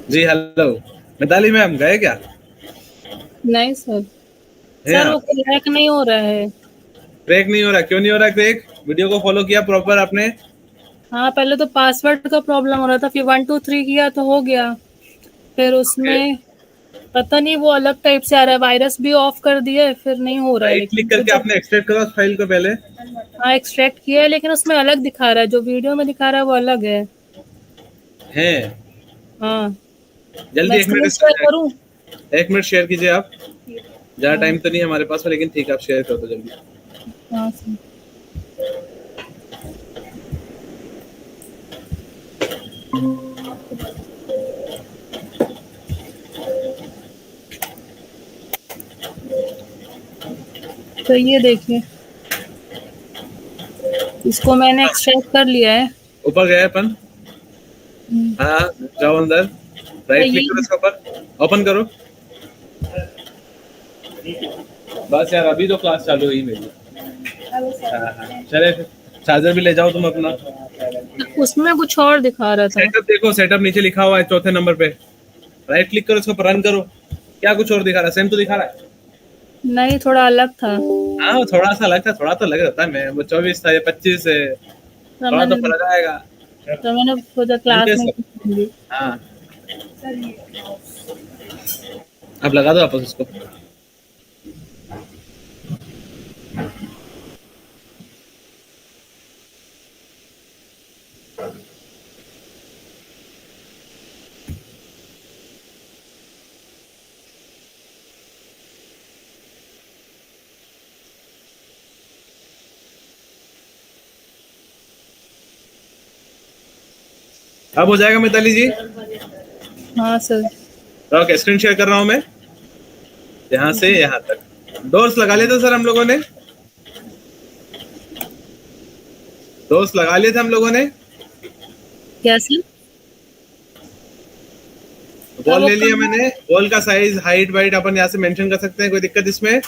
जी hello. Mitali ma'am गए क्या? नहीं सर। हैं सर वो आप? क्रैक नहीं हो रहा है। क्रेक नहीं हो रहा? क्यों नहीं हो रहा क्रेक? वीडियो को फॉलो किया प्रॉपर आपने? हाँ, पहले तो पासवर्ड का प्रॉब्लम हो रहा था, फिर 1 2 3 किया तो हो गया। फिर ओके। उसमें पता नहीं वो अलग टाइप से आ रहा है, वायरस भी ऑफ कर दिया है, फिर नहीं हो रहा है। राइट लेकिन क्लिक फिर करके जब आपने एक्सट्रैक्ट करा उस फाइल को पहले? हाँ एक्सट्रैक्ट किया है, लेकिन उसमें अलग दिखा रहा है, जो वीडियो में दिखा रहा है वो अलग है। हैं? हाँ। मैं जल्दी एक स्क्रीन शेयर मिनट। करूँ? एक मिनट शेयर कीजिए आप। ज़्यादा हाँ। टाइम तो नहीं है हमारे पास में, लेकिन ठीक है, आप शेयर कर दो जल्दी। हाँ सर। तो ये देखिए, इसको मैंने एक्सट्रैक्ट कर लिया है। ऊपर गए अपन? हम्म, हाँ, जाओ अंदर। तो राइट क्लिक ये करो इसके ऊपर, ओपन करो। बस यार, अभी तो क्लास चालू हुई मेरी। हाँ हाँ, चले फिर। चार्जर भी ले जाओ तुम अपना। उसमें कुछ और दिखा रहा था। सेटअप देखो, सेटअप नीचे लिखा हुआ है चौथे नंबर पे। राइट क्लिक करो, इसको रन करो। क्या कुछ और दिखा रहा है? सेम तो दिखा रहा है। नहीं, थोड़ा अलग था। हाँ, थोड़ा सा लगता है, थोड़ा तो लग जाता है। मैं वो 24 था, ये 25 है। तो थोड़ा तो मैंने फर्क आएगा। तो मैंने सोचा क्लास इनके में सब। पूछूंगी। हाँ। अब लगा दो आपस उसको। अब हो जाएगा मिताली जी। हाँ सर। तो ओके, स्क्रीन शेयर कर रहा हूँ मैं। यहाँ से यहाँ तक डोर्स लगा लिए थे सर हम लोगों ने। डोर्स लगा लिए थे हम लोगों ने। क्या सर? तो वॉल वो ले लिया कहाँ? मैंने। वॉल का साइज, हाइट वाइट अपन यहाँ से मेंशन कर सकते हैं, कोई दिक्कत इसमें?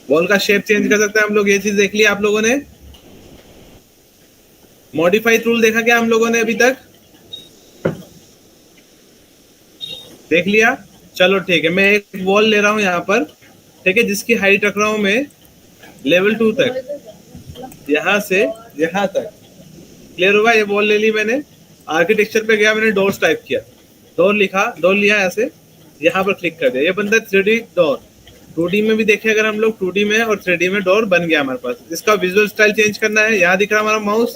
वॉल का शेप चेंज कर सकते हैं हम लोग, ये चीज देख लिया आप लोगों ने। मॉडिफाई टूल देखा क्या हम लोगों ने अभी तक? देख लिया? चलो ठीक है, मैं एक वॉल ले रहा हूँ यहाँ पर। ठीक है, जिसकी हाइट रख रहा हूँ मैं लेवल 2 तक। यहाँ से यहाँ तक। क्लियर होगा? ये वॉल ले ली मैंने। आर्किटेक्चर पे गया, मैंने डोर्स टाइप किया। डोर लिखा, डोर लिया ऐसे। यहाँ पर क्लिक कर दिया, ये बंदा 3D डोर। 2D में भी देखे अगर हम लोग, 2D में और 3D में डोर बन गया हमारे पास। इसका विजुअल स्टाइल चेंज करना है, यहाँ दिख रहा है हमारा माउस।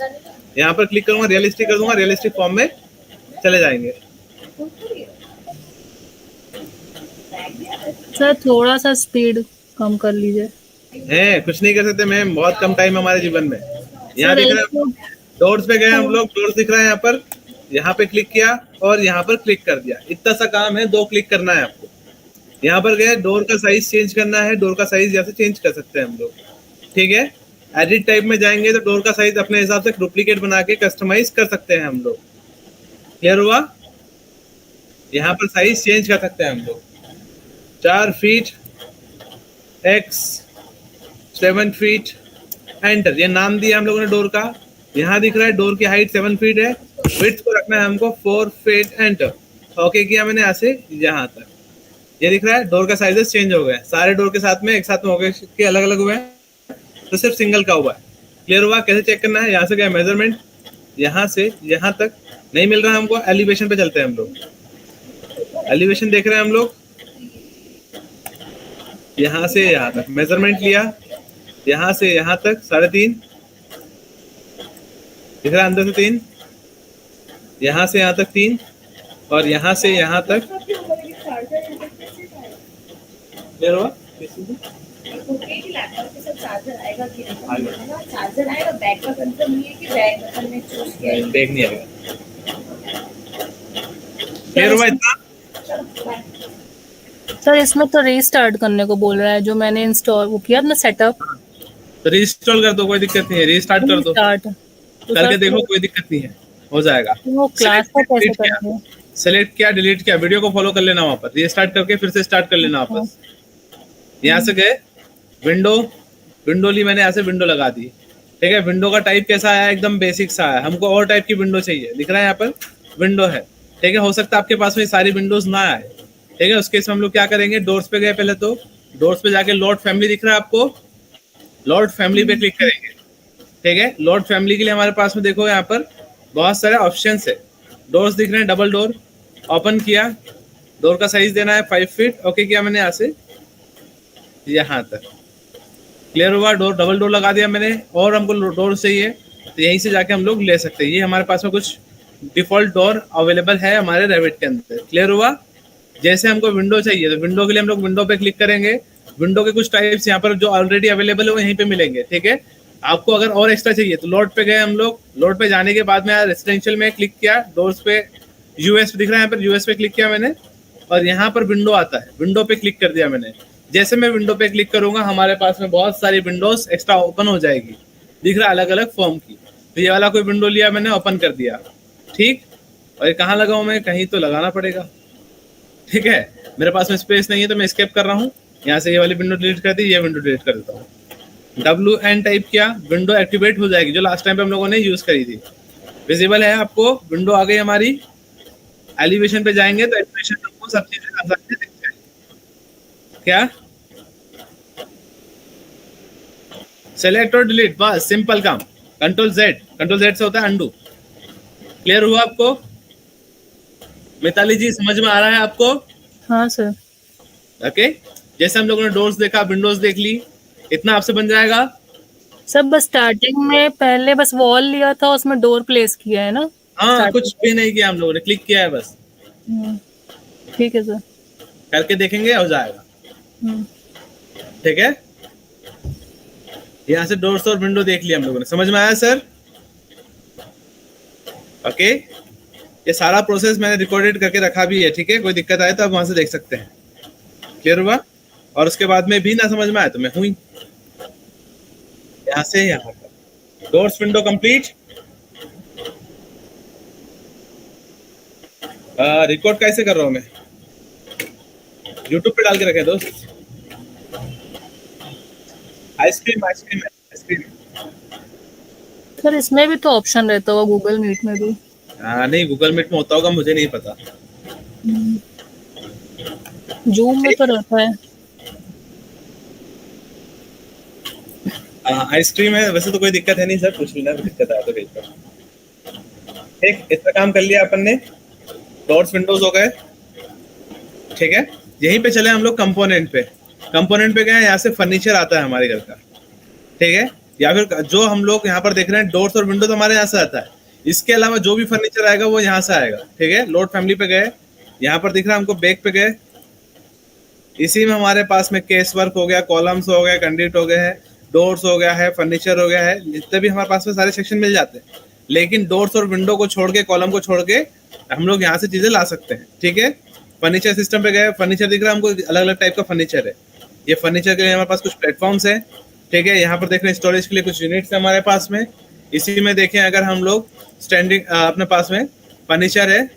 यहाँ पर क्लिक करूंगा, रियलिस्टिक कर दूंगा, रियलिस्टिक फॉर्म में चले जाएंगे। सर थोड़ा सा स्पीड कम कर लीजिए। है कुछ नहीं कर सकते मैम, बहुत कम टाइम हमारे जीवन में। यहाँ सर दिख रहा इसको है। डोर्स पे गए हम लोग, डोर्स दिख रहा है यहाँ पर। यहाँ पे क्लिक किया और यहाँ पर क्लिक कर दिया। इतना सा काम है, 2 क्लिक करना है आपको। यहाँ पर गए, डोर का साइज चेंज करना है। डोर का साइज यहाँ से चेंज कर सकते हैं हम लोग। ठीक है। एडिट टाइप में जाएंगे तो डोर का साइज अपने हिसाब से डुप्लीकेट बना के कस्टमाइज कर सकते हैं हम लोग। क्लियर हुआ? यहाँ पर साइज चेंज कर सकते हैं हम लोग। 4 फीट, एक्स 7 फीट, एंटर। ये नाम दिया हम लोगों ने डोर का। यहाँ दिख रहा है डोर की हाइट 7 फीट है। विड्थ को रखना है हमको 4 फीट, एंटर। ओके किया मैंने यहाँ से यहाँ तक। ये दिख रहा है डोर का साइजेस चेंज हो गए सारे डोर के साथ में, एक साथ में हो गए कि अलग अलग हुए हैं? तो सिर्फ सिंगल का हुआ है। क्लियर हुआ? कैसे चेक करना है? यहाँ से गया मेजरमेंट, यहाँ से यहाँ तक नहीं मिल रहा हमको, एलिवेशन पे चलते हैं हम लोग। एलिवेशन देख रहे हैं हम लोग। यहाँ से यहाँ तक मेजरमेंट लिया, यहाँ से यहाँ तक 3.5 दिख रहा है, अंदर से 3, यहाँ से यहाँ तक 3, और यहाँ से यहाँ तक। क्लियर हुआ? लैपटॉप के साथ चार्जर आएगा कि नहीं? चार्जर आएगा, बैग का कंफर्म नहीं है कि बैग हमने चूज किया है। बैग नहीं आएगा। सर क्लियर हुआ इसमें इतना? सर इसमें तो रीस्टार्ट करने को बोल रहा है, जो मैंने इंस्टॉल वो किया ना सेटअप। तो रीइंस्टॉल कर दो, कोई दिक्कत नहीं है, रीस्टार्ट कर दो। रीस्टार्ट। तो सर करके देखो, फिर कोई दिक्कत नहीं है, हो जाएगा। वो क्लास का कैसे डिलीट किया, करेंगे? सेलेक्ट किया, डिलीट किया, वीडियो को फॉलो कर लेना वहां पर, रीस्टार्ट करके फिर से स्टार्ट कर लेना अच्छा। वापस। यहाँ से गए, विंडो, विंडो ली मैंने, ऐसे विंडो लगा दी। ठीक है, विंडो का टाइप कैसा आया? एकदम बेसिक सा है। हमको और टाइप की विंडो चाहिए, दिख रहा है यहाँ पर। विंडो है, ठीक है। हो सकता है आपके पास में सारी विंडोज ना आए, ठीक है। उसके हम लोग क्या करेंगे, डोर्स पे गए, पहले तो डोर्स पे जाके लोड फैमिली दिख रहा है आपको, लोड फैमिली पे क्लिक करेंगे, ठीक है। लोड फैमिली के लिए हमारे पास में देखो यहाँ पर बहुत सारे ऑप्शन है। डोर्स दिख रहे हैं, डबल डोर, ओपन किया, डोर का साइज देना है 5 फीट, ओके किया मैंने, यहाँ से यहाँ तक क्लियर हुआ। डोर डबल डोर लगा दिया मैंने, और हमको डोर चाहिए तो यहीं से जाके हम लोग ले सकते हैं। ये हमारे पास में कुछ डिफॉल्ट डोर अवेलेबल है हमारे रेविट के अंदर, क्लियर हुआ। जैसे हमको विंडो चाहिए तो विंडो के लिए हम लोग विंडो पे क्लिक करेंगे। विंडो के कुछ टाइप्स यहाँ पर जो ऑलरेडी अवेलेबल है वो यहीं पे मिलेंगे, ठीक है। आपको अगर और एक्स्ट्रा चाहिए तो लोड पे गए हम लोग, लोड पे जाने के बाद में रेसिडेंशियल में क्लिक किया, डोर्स पे यूएस दिख रहा है, यहाँ पर यूएस पे क्लिक किया मैंने, और यहाँ पर विंडो आता है, विंडो पे क्लिक कर दिया मैंने। जैसे मैं विंडो पे क्लिक करूंगा हमारे पास में बहुत सारी विंडोज एक्स्ट्रा ओपन हो जाएगी, दिख रहा है अलग अलग फॉर्म की। तो ये वाला कोई विंडो लिया मैंने, ओपन कर दिया, ठीक। और ये कहाँ लगाऊं मैं, कहीं तो लगाना पड़ेगा, ठीक है। मेरे पास में स्पेस नहीं है तो मैं स्केप कर रहा हूँ, यहाँ से ये वाली विंडो डिलीट कर दी, ये विंडो डिलीट कर देता हूँ। WN टाइप किया, विंडो एक्टिवेट हो जाएगी जो लास्ट टाइम पे हम लोगों ने यूज करी थी। विजिबल है आपको, विंडो आ गई हमारी। एलिवेशन पे जाएंगे तो एलिवेशन में आपको सब चीजें आसानी से दिख जाएगी। क्या सेलेक्ट और डिलीट, बस सिंपल काम। कंट्रोल जेड से होता है अंडू। क्लियर हुआ आपको? मिताली जी समझ में आ रहा है आपको? हाँ सर। ओके, जैसे हम लोगों ने डोर्स देखा, विंडोज देख ली, इतना आपसे बन जाएगा। सब बस स्टार्टिंग में पहले बस वॉल लिया था, उसमें डोर प्लेस किया है ना। हाँ, कुछ भी नहीं किया हम लोगों ने, क्लिक किया है बस। ठीक है सर, करके देखेंगे, हो जाएगा, ठीक है। यहाँ से डोर्स और विंडो देख लिया हम लोगों ने, समझ में आया सर? ओके, ये सारा प्रोसेस मैंने रिकॉर्डेड करके रखा भी है, ठीक है। कोई दिक्कत आए तो आप वहां से देख सकते हैं। क्लियर हुआ? और उसके बाद में भी ना समझ में आया तो मैं हूं ही, यहाँ से यहाँ तक डोर्स विंडो कंप्लीट। रिकॉर्ड कैसे कर रहा हूं मैं? यूट्यूब पे डाल के रखे दोस्त। Ice cream ice cream ice cream. सर इसमें भी तो ऑप्शन रहता होगा, गूगल मीट में भी। नहीं, गूगल मीट में होता होगा, मुझे नहीं पता। जूम में तो रहता है। आइसक्रीम है, वैसे तो कोई दिक्कत है नहीं सर, पूछ लेना दिक्कत आया तो भेज। ठीक, इतना काम कर लिया अपन ने, डोर्स विंडोज हो गए, ठीक है। यहीं पे चले हम लोग कंपोनेंट पे। कंपोनेंट पे गए, यहाँ से फर्नीचर आता है हमारे घर का, ठीक है। या फिर जो हम लोग यहाँ पर देख रहे हैं डोर्स और विंडो तो हमारे यहाँ से आता है, इसके अलावा जो भी फर्नीचर आएगा वो यहाँ से आएगा, ठीक है। लोड फैमिली पे गए, यहाँ पर दिख रहा है हमको बैक पे गए, इसी में हमारे पास में केस वर्क हो गया, कॉलम्स हो गया, कंडक्ट हो गया है, डोर्स हो गया है, फर्नीचर हो गया है, जितने भी हमारे पास में सारे सेक्शन मिल जाते हैं। लेकिन डोर्स और विंडो को छोड़ के, कॉलम को छोड़ के हम लोग यहाँ से चीजें ला सकते हैं, ठीक है। फर्नीचर सिस्टम पे गए, फर्नीचर दिख रहा है हमको, अलग अलग टाइप का फर्नीचर है। ये फर्नीचर के लिए हमारे पास कुछ प्लेटफॉर्म्स है, ठीक है। यहाँ पर देख रहे हैं स्टोरेज के लिए कुछ यूनिट्स है हमारे पास में। इसी में देखें अगर हम लोग स्टैंडिंग अपने पास में फर्नीचर है,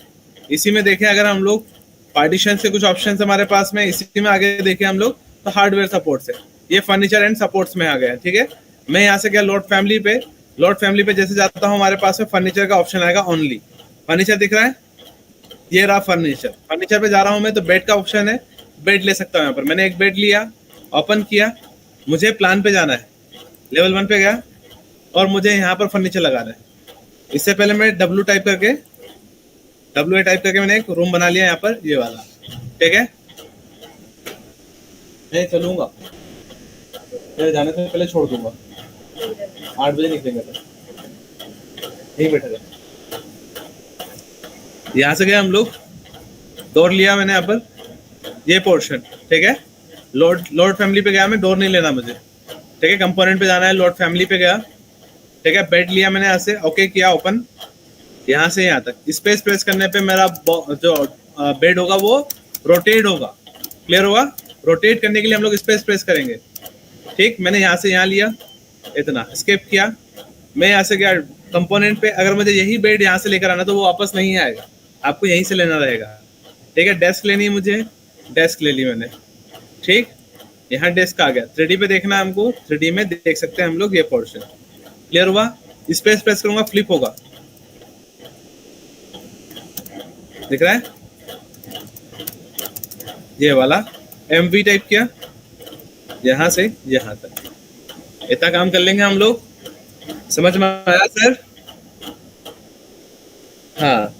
इसी में देखें अगर हम लोग पार्टीशन से कुछ ऑप्शन हमारे पास में, इसी में आगे देखें हम लोग तो हार्डवेयर सपोर्ट है। ये फर्नीचर एंड सपोर्ट्स में आ गया, ठीक है। मैं यहाँ से गया लोड फैमिली पे, लोड फैमिली पे जैसे जाता हूँ हमारे पास में फर्नीचर का ऑप्शन आएगा, ओनली फर्नीचर दिख रहा है, ये रहा फर्नीचर। फर्नीचर पे जा रहा हूँ मैं तो बेड का ऑप्शन है, बेड ले सकता हूँ। यहाँ पर मैंने एक बेड लिया, ओपन किया, मुझे प्लान पे जाना है, लेवल 1 पे गया और मुझे यहाँ पर फर्नीचर लगाना है। इससे पहले मैं WA टाइप करके मैंने एक रूम बना लिया यहाँ पर, ये वाला, ठीक है। मैं चलूंगा, मैं जाने से पहले छोड़ दूंगा, 8 बजे निकलेंगे तो यहीं बैठेगा। यहाँ से गए हम लोग, डोर लिया मैंने यहाँ पर, ये पोर्शन, ठीक है। लोड फैमिली पे गया मैं, डोर नहीं लेना मुझे, ठीक है। कंपोनेंट पे जाना है, लोड फैमिली पे गया, ठीक है। बेड लिया मैंने यहाँ से, ओके किया, ओपन, यहाँ से यहाँ तक स्पेस प्रेस करने पे मेरा जो बेड होगा वो रोटेट होगा, क्लियर होगा। रोटेट करने के लिए हम लोग स्पेस प्रेस करेंगे, ठीक। मैंने यहाँ से यहाँ लिया, इतना स्किप किया, मैं यहाँ से गया कंपोनेंट पे। अगर मुझे यही बेड यहाँ से लेकर आना तो वो वापस नहीं आएगा, आपको यहीं से लेना रहेगा, ठीक है। डेस्क लेनी है मुझे, डेस्क ले ली मैंने, ठीक। यहाँ डेस्क आ गया, 3D पे देखना है हमको, 3D में देख सकते हैं हम लोग ये पोर्शन, क्लियर हुआ। स्पेस प्रेस करूंगा, फ्लिप होगा, दिख रहा है, ये वाला MV टाइप किया, यहाँ से यहाँ तक, इतना काम कर लेंगे हम लोग। समझ में आया सर? हाँ,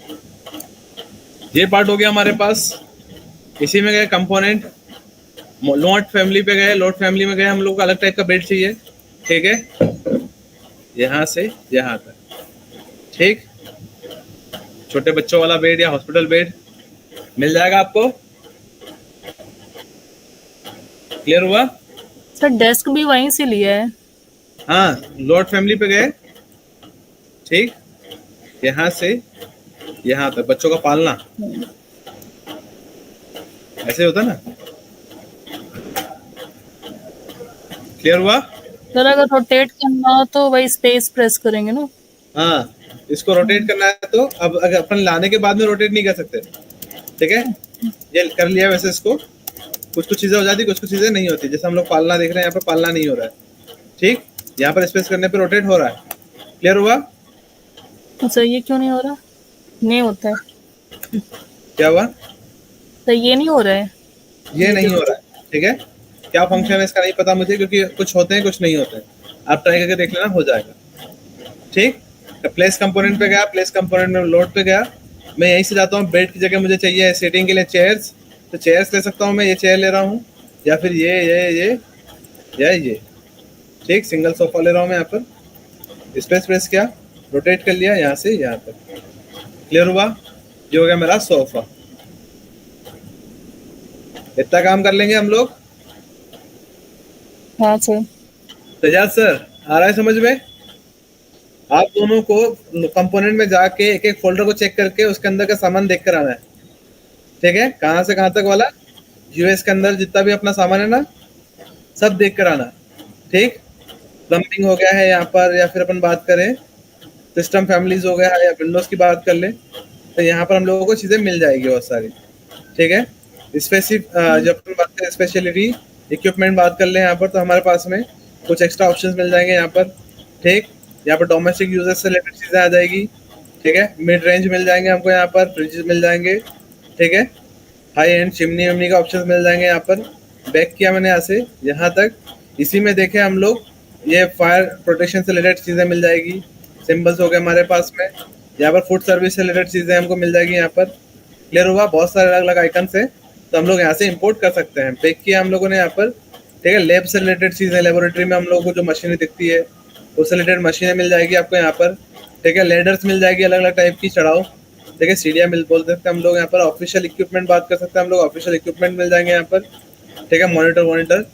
ये पार्ट हो गया हमारे पास। इसी में गए कंपोनेंट, लोड फैमिली पे गए, लोड फैमिली में गए हम लोग को अलग टाइप का बेड चाहिए, ठीक है, यहाँ से यहाँ तक, ठीक। छोटे बच्चों वाला बेड या हॉस्पिटल बेड मिल जाएगा आपको। क्लियर हुआ? सर डेस्क भी वहीं से लिया है। हाँ, लोड फैमिली पे गए, ठीक, यहाँ से यहाँ तक बच्चों का पालना ऐसे होता ना। क्लियर हुआ? सर अगर रोटेट करना हो तो वही स्पेस प्रेस करेंगे ना। हाँ, इसको रोटेट करना है तो अब अगर अपन लाने के बाद में रोटेट नहीं कर सकते, ठीक है। ये कर लिया वैसे, इसको कुछ कुछ चीजें हो जाती, कुछ कुछ चीजें नहीं होती। जैसे हम लोग पालना देख रहे हैं, यहाँ पर पालना नहीं हो रहा है, ठीक, यहाँ पर स्पेस करने पे रोटेट हो रहा है। क्लियर हुआ? सर ये क्यों नहीं हो रहा? नहीं होता है। क्या हुआ? सर ये नहीं हो रहा है। ये नहीं हो रहा है, ठीक है। क्या फंक्शन है इसका नहीं पता मुझे, क्योंकि कुछ होते हैं कुछ नहीं होते हैं। आप ट्राई करके देख लेना, हो जाएगा, ठीक। तो प्लेस कंपोनेंट पे गया, प्लेस कंपोनेंट में लोड पे गया। मैं यहीं से जाता हूँ, बेड की जगह मुझे चाहिए सीटिंग के लिए चेयर्स, तो चेयर्स ले सकता हूँ मैं, ये चेयर ले रहा हूँ, या फिर ये या ये, ठीक। सिंगल सोफा ले रहा हूँ मैं यहाँ पर। स्पेस प्रेस किया, रोटेट कर लिया यहाँ से यहाँ तक। क्लियर हुआ? ये हो गया मेरा सोफा। इतना काम कर लेंगे हम लोग। हाँ सर। तजाद सर, आ रहा है समझ में? आप दोनों को कंपोनेंट में जाके एक एक फोल्डर को चेक करके उसके अंदर का सामान देख कर आना है, ठीक है। कहाँ से कहाँ तक वाला, यूएस के अंदर जितना भी अपना सामान है ना, सब देख कर आना, ठीक। प्लम्बिंग हो गया है यहाँ पर, या फिर अपन बात करें सिस्टम फैमिलीज हो गया है, या विंडोज की बात कर ले, तो यहाँ पर हम लोगों को चीजें मिल जाएगी बहुत सारी, ठीक है। जब अपन बात करें स्पेशलिटी इक्विपमेंट बात कर ले यहाँ पर, तो हमारे पास में कुछ एक्स्ट्रा ऑप्शंस मिल जाएंगे यहाँ पर, ठीक। यहाँ पर डोमेस्टिक यूजर्स से रिलेटेड चीजें आ जाएगी, ठीक है। मिड रेंज मिल जाएंगे हमको यहाँ पर, फ्रिज मिल जाएंगे, ठीक है। हाई एंड चिमनी विमनी का ऑप्शन मिल जाएंगे यहाँ पर। बैक किया मैंने यहाँ से यहाँ तक। इसी में देखे हम लोग ये फायर प्रोटेक्शन से रिलेटेड चीजें मिल जाएगी, सिंबल्स हो गए हमारे पास में। यहाँ पर फूड सर्विस से रिलेटेड चीजें हमको मिल जाएगी यहाँ पर। क्लियर हुआ? बहुत सारे अलग अलग आइकन है, तो हम लोग यहाँ से इंपोर्ट कर सकते हैं। बैक किया हम लोगों ने यहाँ पर, ठीक है। लैब से रिलेटेड चीजें, लेबोरेटरी में हम लोगों को जो मशीनें दिखती है उससे रिलेटेड मशीनें मिल जाएगी आपको यहाँ पर, ठीक है। लेडर्स मिल जाएगी अलग अलग टाइप की, चढ़ाओ, ठीक है। सीढ़ियाँ मिल बोल सकते हैं हम लोग यहाँ पर। ऑफिशियल इक्विपमेंट बात कर सकते हैं हम लोग, ऑफिशियल इक्विपमेंट मिल जाएंगे यहाँ पर, ठीक है। मॉनिटर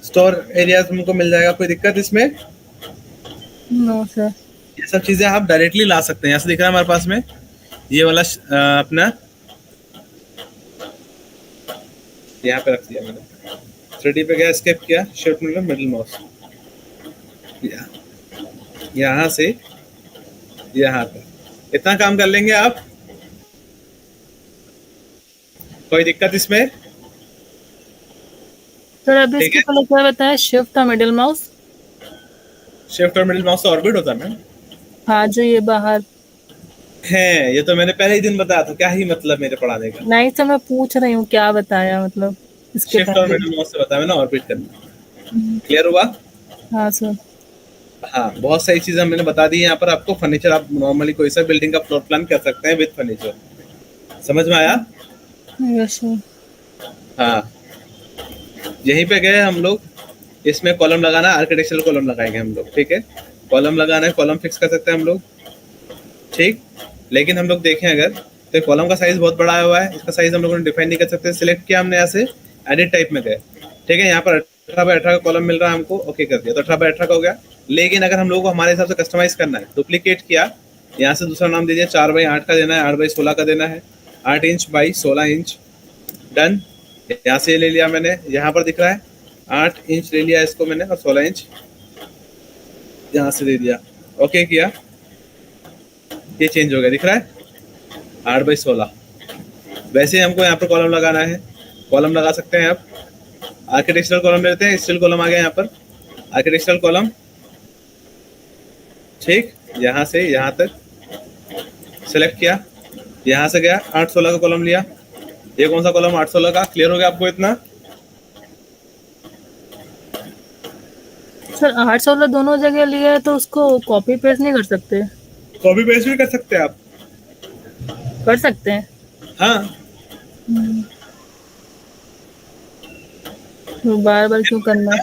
स्टोर एरियाज हमको मिल जाएगा। कोई दिक्कत इसमें? No sir. ये सब चीजें आप डायरेक्टली ला सकते हैं। यहाँ से दिख रहा है हमारे पास में ये वाला अपना, यहाँ पे रख दिया मैंने, 3D पे गया, एस्केप किया, शिफ्ट मतलब मिडिल माउस, यहाँ से यहाँ तक। इतना काम कर लेंगे आप। कोई दिक्कत इसमें? सर अभी इसके पहले क्या बताया? शिफ्ट और मिडिल माउस? शिफ्ट और मिडिल माउस से ऑर्बिट होता है मैम। हाँ, जो ये बाहर है, ये तो मैंने पहले ही दिन बताया था। क्या ही मतलब मेरे पढ़ाने का? नहीं सर, मैं पूछ रही हूँ क्या बताया, मतलब इसके शिफ्ट और मिडिल माउस से बताया मैंने, ऑर्बिट करना। क्लियर हुआ? हाँ सर। हाँ, बहुत सारी चीजें मैंने बता दी यहाँ पर आपको। फर्नीचर आप नॉर्मली कोई सा बिल्डिंग का फ्लोर प्लान कर सकते हैं विद फर्नीचर। समझ में आया? Yes sir. हाँ, यहीं पे गए हम लोग। इसमें कॉलम लगाना, आर्किटेक्चरल कॉलम लगाएंगे हम लोग, ठीक है। कॉलम लगाना है, कॉलम फिक्स कर सकते हैं हम लोग, ठीक। लेकिन हम लोग देखें अगर, तो कॉलम का साइज बहुत बड़ा आया हुआ है, इसका साइज हम लोगों ने डिफाइन नहीं कर सकते। सिलेक्ट किया हमने यहाँ से, एडिट टाइप में गए, ठीक है। यहाँ पर 18x18 का कॉलम मिल रहा है हमको, ओके कर दिया, तो 18x18 का हो गया। लेकिन अगर हम लोगों को हमारे हिसाब से कस्टमाइज करना है, डुप्लीकेट किया, यहाँ से दूसरा नाम दे दिया, 4x8 का देना है, 8x16 का देना है, 8 इंच बाई 16 इंच, डन। यहाँ से ले लिया मैंने, यहाँ पर दिख रहा है 8 इंच ले लिया इसको मैंने, और 16 इंच यहाँ से दे दिया, ओके किया। ये चेंज हो गया, दिख रहा है 8x16। वैसे हमको यहाँ पर कॉलम लगाना है, कॉलम लगा सकते हैं आप। आर्किटेक्चरल कॉलम लेते हैं, स्टील कॉलम आ गया यहाँ पर, आर्किटेक्चरल कॉलम, ठीक। यहाँ से यहाँ तक सेलेक्ट किया, यहाँ से गया 8-16 का कॉलम लिया, ये कौन सा कॉलम 8-16 का, क्लियर हो गया आपको इतना? सर 8-16 दोनों जगह लिया है तो उसको कॉपी पेस्ट नहीं कर सकते? कॉपी पेस्ट भी कर सकते हैं आप। कर सकते हैं। हाँ, तो बार बार क्यों करना?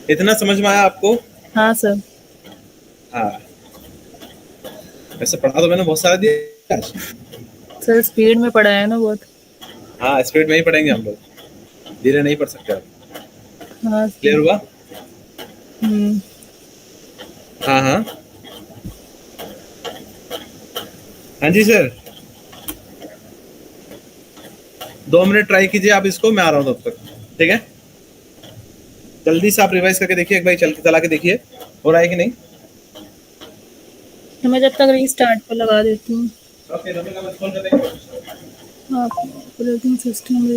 इतना समझ में आया आपको? हाँ सर। हाँ, वैसे पढ़ा तो मैंने बहुत सारा दिया आज। सर स्पीड में पढ़ा है ना बहुत। हाँ, स्पीड में ही पढ़ेंगे हम लोग, धीरे नहीं पढ़ सकते आप। हाँ क्लियर सर। हुआ? हम्म। हाँ हाँ हाँ जी सर, 2 मिनट ट्राई कीजिए आप इसको, मैं आ रहा हूँ तब तक, ठीक है? जल्दी से आप रिवाइज करके देखिए, एक बार चला के देखिए हो रहा है कि नहीं। तो मैं जब तक रीस्टार्ट पर लगा देती हूँ। ओके, कॉल कर देंगे। आप ऑपरेटिंग सिस्टम